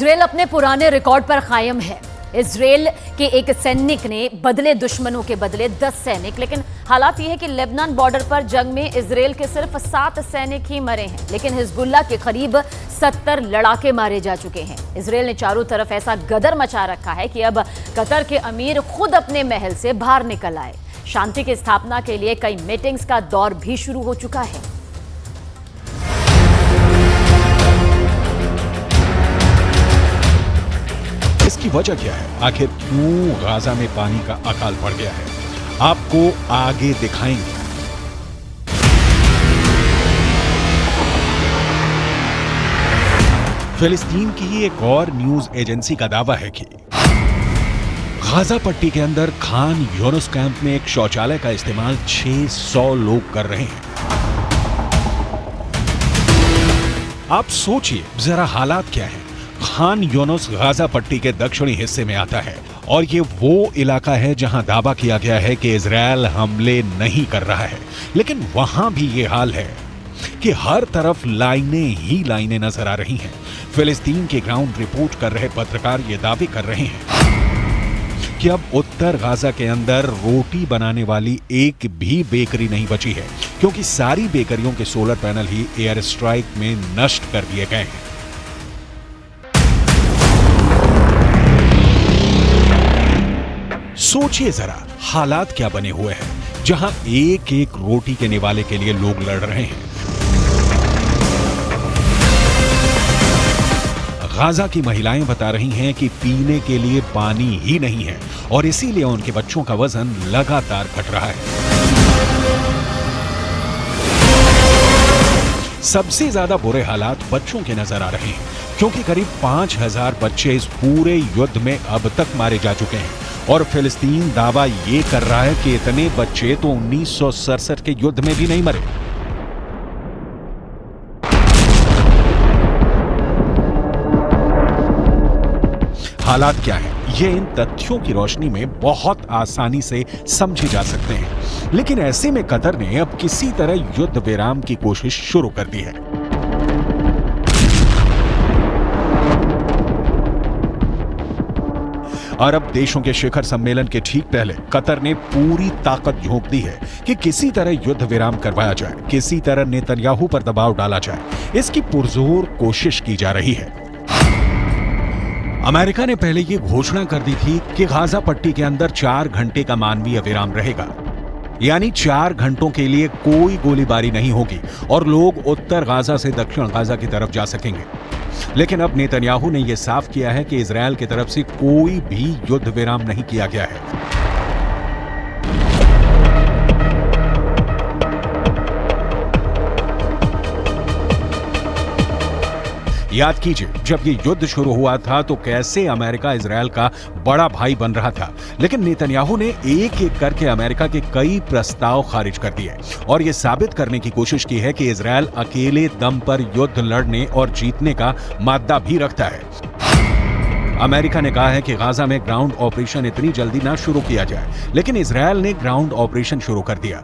Israel अपने पुराने record पर कायम है। इजराइल के एक सैनिक ने बदले दुश्मनों के बदले 10 सैनिक। लेकिन हालात यह है कि लेबनान बॉर्डर पर जंग में इजराइल के सिर्फ 7 सैनिक ही मरे हैं, लेकिन हिजबुल्लाह के करीब 70 लड़ाके मारे जा चुके हैं। इजराइल ने चारों तरफ ऐसा गदर मचा रखा है कि अब कतर के अमीर खुद अपने महल से बाहर निकल आए। शांति की स्थापना के लिए कई मीटिंग्स का दौर भी शुरू हो चुका है। इसकी वजह क्या है? आखिर क्यों गाजा में पानी का अकाल पड़ गया है? आपको आगे दिखाएंगे। फिलिस्तीन की एक और न्यूज एजेंसी का दावा है कि गाजा पट्टी के अंदर खान यूनुस कैंप में एक शौचालय का इस्तेमाल 600 लोग कर रहे हैं। आप सोचिए जरा हालात क्या है। खान यूनुस गाजा पट्टी के दक्षिणी हिस्से में आता है और ये वो इलाका है जहां दावा किया गया है कि इजरायल हमले नहीं कर रहा है, लेकिन वहां भी ये हाल है कि हर तरफ लाइनें ही लाइनें नजर आ रही हैं। फिलिस्तीन के ग्राउंड रिपोर्ट कर रहे पत्रकार ये दावे कर रहे हैं कि अब उत्तर गाजा के अंदर रोटी बनाने वाली एक भी बेकरी नहीं बची है, क्योंकि सारी बेकरियों के सोलर पैनल ही एयर स्ट्राइक में नष्ट कर दिए गए हैं। सोचिए जरा हालात क्या बने हुए हैं, जहां एक एक रोटी के निवाले के लिए लोग लड़ रहे हैं। गाजा की महिलाएं बता रही हैं कि पीने के लिए पानी ही नहीं है और इसीलिए उनके बच्चों का वजन लगातार घट रहा है। सबसे ज्यादा बुरे हालात बच्चों के नजर आ रहे हैं, क्योंकि करीब 5000 बच्चे इस पूरे युद्ध में अब तक मारे जा चुके हैं और फिलिस्तीन दावा ये कर रहा है कि इतने बच्चे तो 1967 के युद्ध में भी नहीं मरे। हालात क्या है, ये इन तथ्यों की रोशनी में बहुत आसानी से समझे जा सकते हैं, लेकिन ऐसे में कतर ने अब किसी तरह युद्ध विराम की कोशिश शुरू कर दी है। अरब देशों के शिखर सम्मेलन के ठीक पहले कतर ने पूरी ताकत झोंक दी है कि किसी तरह युद्ध विराम करवाया जाए, किसी तरह नेतन्याहू पर दबाव डाला जाए। इसकी पुरजोर कोशिश की जा रही है। अमेरिका ने पहले ये घोषणा कर दी थी कि गाजा पट्टी के अंदर 4 घंटे का मानवीय विराम रहेगा, यानी 4 घंटों के लिए कोई गोलीबारी नहीं होगी और लोग उत्तर गाजा से दक्षिण गाजा की तरफ जा सकेंगे। लेकिन अब नेतन्याहू ने यह साफ किया है कि इजरायल की तरफ से कोई भी युद्ध विराम नहीं किया गया है। याद कीजिए, जब ये युद्ध शुरू हुआ था तो कैसे अमेरिका इजरायल का बड़ा भाई बन रहा था, लेकिन नेतन्याहू ने एक एक करके अमेरिका के कई प्रस्ताव खारिज कर दिए और ये साबित करने की कोशिश की है कि इजरायल अकेले दम पर युद्ध लड़ने और जीतने का मादा भी रखता है। अमेरिका ने कहा है कि गाजा में ग्राउंड ऑपरेशन इतनी जल्दी ना शुरू किया जाए, लेकिन इजरायल ने ग्राउंड ऑपरेशन शुरू कर दिया।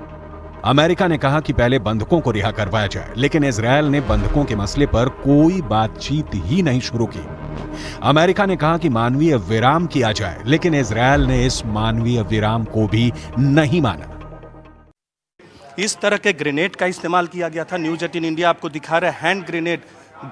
अमेरिका ने कहा कि पहले बंधकों को रिहा करवाया जाए, लेकिन इजरायल ने बंधकों के मसले पर कोई बातचीत ही नहीं शुरू की। अमेरिका ने कहा कि मानवीय विराम किया जाए, लेकिन इजरायल ने इस मानवीय विराम को भी नहीं माना। इस तरह के ग्रेनेड का इस्तेमाल किया गया था। न्यूज 18 इंडिया आपको दिखा रहा है हैंड ग्रेनेड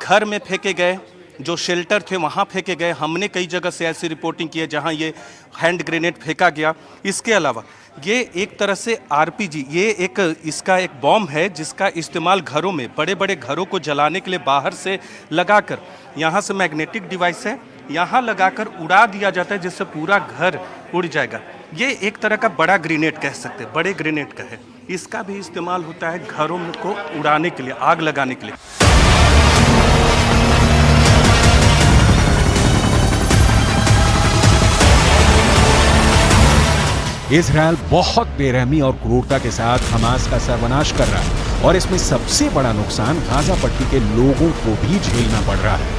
घर में फेंके गए, जो शेल्टर थे वहां फेंके गए। हमने कई जगह से ऐसी रिपोर्टिंग की है जहां ये हैंड ग्रेनेड फेंका गया। इसके अलावा ये एक तरह से आरपीजी, ये इसका एक बॉम्ब है जिसका इस्तेमाल घरों में, बड़े बड़े घरों को जलाने के लिए बाहर से लगाकर, यहाँ से मैग्नेटिक डिवाइस है, यहाँ लगाकर उड़ा दिया जाता है, जिससे पूरा घर उड़ जाएगा। ये एक तरह का बड़ा ग्रेनेड कह सकते हैं, बड़े ग्रेनेड का है। इसका भी इस्तेमाल होता है घरों को उड़ाने के लिए, आग लगाने के लिए। इजरायल बहुत बेरहमी और क्रूरता के साथ हमास का सर्वनाश कर रहा है और इसमें सबसे बड़ा नुकसान गाजा पट्टी के लोगों को भी झेलना पड़ रहा है।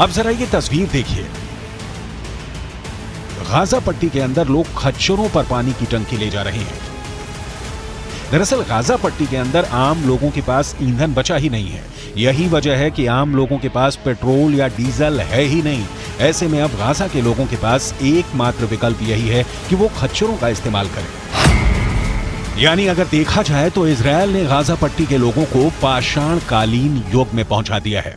अब जरा ये तस्वीर देखिए। गाजा पट्टी के अंदर लोग खच्चरों पर पानी की टंकी ले जा रहे हैं। दरअसल गाजा पट्टी के अंदर आम लोगों के पास ईंधन बचा ही नहीं है। यही वजह है कि आम लोगों के पास पेट्रोल या डीजल है ही नहीं। ऐसे में अब गाजा के लोगों के पास एकमात्र विकल्प यही है कि वो खच्चरों का इस्तेमाल करें। यानी अगर देखा जाए तो इजरायल ने गाजा पट्टी के लोगों को पाषाण कालीन युग में पहुंचा दिया है।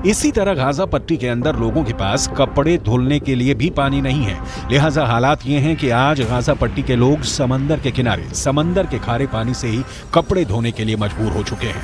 इसी तरह गाजा पट्टी के अंदर लोगों के पास कपड़े धुलने के लिए भी पानी नहीं है। लिहाजा हालात ये हैं कि आज गाजा पट्टी के लोग समंदर के किनारे, समंदर के खारे पानी से ही कपड़े धोने के लिए मजबूर हो चुके हैं।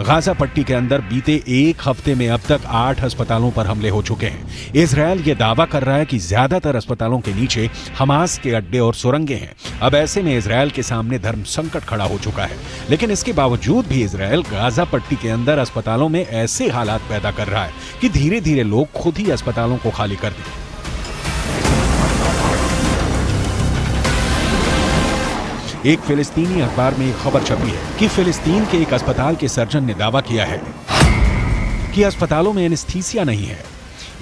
गाजा पट्टी के अंदर बीते एक हफ्ते में अब तक 8 अस्पतालों पर हमले हो चुके हैं। इजरायल ये दावा कर रहा है कि ज्यादातर अस्पतालों के नीचे हमास के अड्डे और सुरंगें हैं। अब ऐसे में इजरायल के सामने धर्म संकट खड़ा हो चुका है। लेकिन इसके बावजूद भी इजरायल गाजा पट्टी के अंदर अस्पतालों में ऐसे हालात पैदा कर रहा है कि धीरे धीरे लोग खुद ही अस्पतालों को खाली कर दें। एक फिलिस्तीनी अखबार में एक खबर छपी है कि फिलिस्तीन के एक अस्पताल के सर्जन ने दावा किया है कि अस्पतालों में एनेस्थीसिया नहीं है,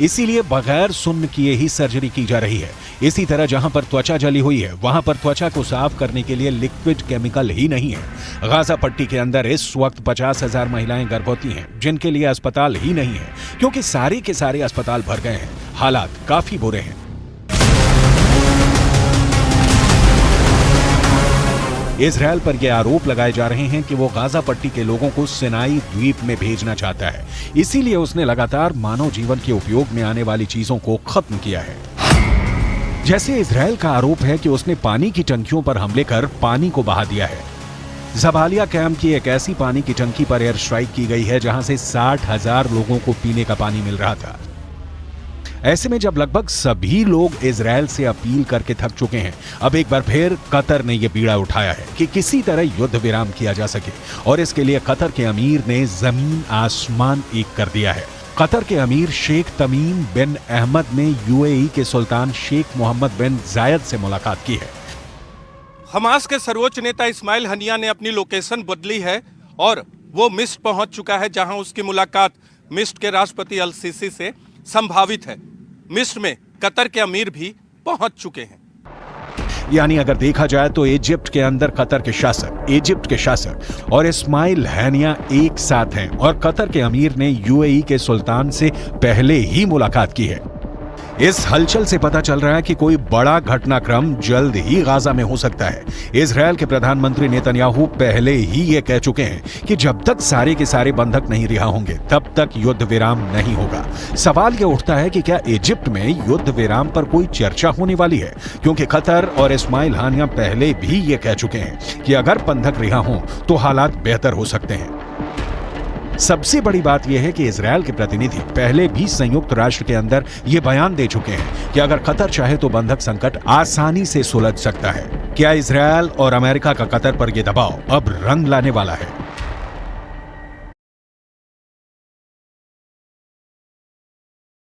इसीलिए बगैर सुन्न किए ही सर्जरी की जा रही है। इसी तरह जहां पर त्वचा जली हुई है वहां पर त्वचा को साफ करने के लिए लिक्विड केमिकल ही नहीं है। गाजा पट्टी के अंदर इस वक्त 50,000 महिलाएं गर्भवती हैं जिनके लिए अस्पताल ही नहीं है, क्योंकि सारे के सारे अस्पताल भर गए हैं। हालात काफी बुरे हैं। इजरायल पर यह आरोप लगाए जा रहे हैं कि वो गाजा पट्टी के लोगों को सिनाई द्वीप में भेजना चाहता है, इसीलिए उसने लगातार मानव जीवन के उपयोग में आने वाली चीजों को खत्म किया है। जैसे इजरायल का आरोप है कि उसने पानी की टंकियों पर हमले कर पानी को बहा दिया है। जबालिया कैंप की एक ऐसी पानी की टंकी पर एयर स्ट्राइक की गई है जहां से 60,000 लोगों को पीने का पानी मिल रहा था। ऐसे में जब लगभग सभी लोग इजरायल से अपील करके थक चुके हैं, अब एक बार फिर कतर ने यह बीड़ा उठाया है कि किसी तरह युद्ध विराम किया जा सके, और इसके लिए कतर के अमीर ने जमीन आसमान एक कर दिया है। कतर के अमीर शेख तमीम बिन अहमद ने यूएई के सुल्तान शेख मोहम्मद बिन जायद से मुलाकात की है। हमास के सर्वोच्च नेता इस्माइल हनिया ने अपनी लोकेशन बदली है और वो मिस्र पहुंच चुका है, जहां उसकी मुलाकात मिस्र के राष्ट्रपति अल सीसी से संभावित है। मिस्र में कतर के अमीर भी पहुंच चुके हैं। यानी अगर देखा जाए तो इजिप्ट के अंदर कतर के शासक, इजिप्ट के शासक और इस्माइल हनिया एक साथ हैं, और कतर के अमीर ने यूएई के सुल्तान से पहले ही मुलाकात की है। इस हलचल से पता चल रहा है कि कोई बड़ा घटनाक्रम जल्द ही गाजा में हो सकता है। इजरायल के प्रधानमंत्री नेतन्याहू पहले ही ये कह चुके हैं कि जब तक सारे के सारे बंधक नहीं रिहा होंगे तब तक युद्ध विराम नहीं होगा। सवाल ये उठता है कि क्या इजिप्ट में युद्ध विराम पर कोई चर्चा होने वाली है, क्योंकि कतर और इस्माइल हानिया पहले भी ये कह चुके हैं कि अगर बंधक रिहा हों तो हालात बेहतर हो सकते हैं। सबसे बड़ी बात यह है कि इजरायल के प्रतिनिधि पहले भी संयुक्त राष्ट्र के अंदर यह बयान दे चुके हैं कि अगर कतर चाहे तो बंधक संकट आसानी से सुलझ सकता है। क्या इजरायल और अमेरिका का कतर पर यह दबाव अब रंग लाने वाला है?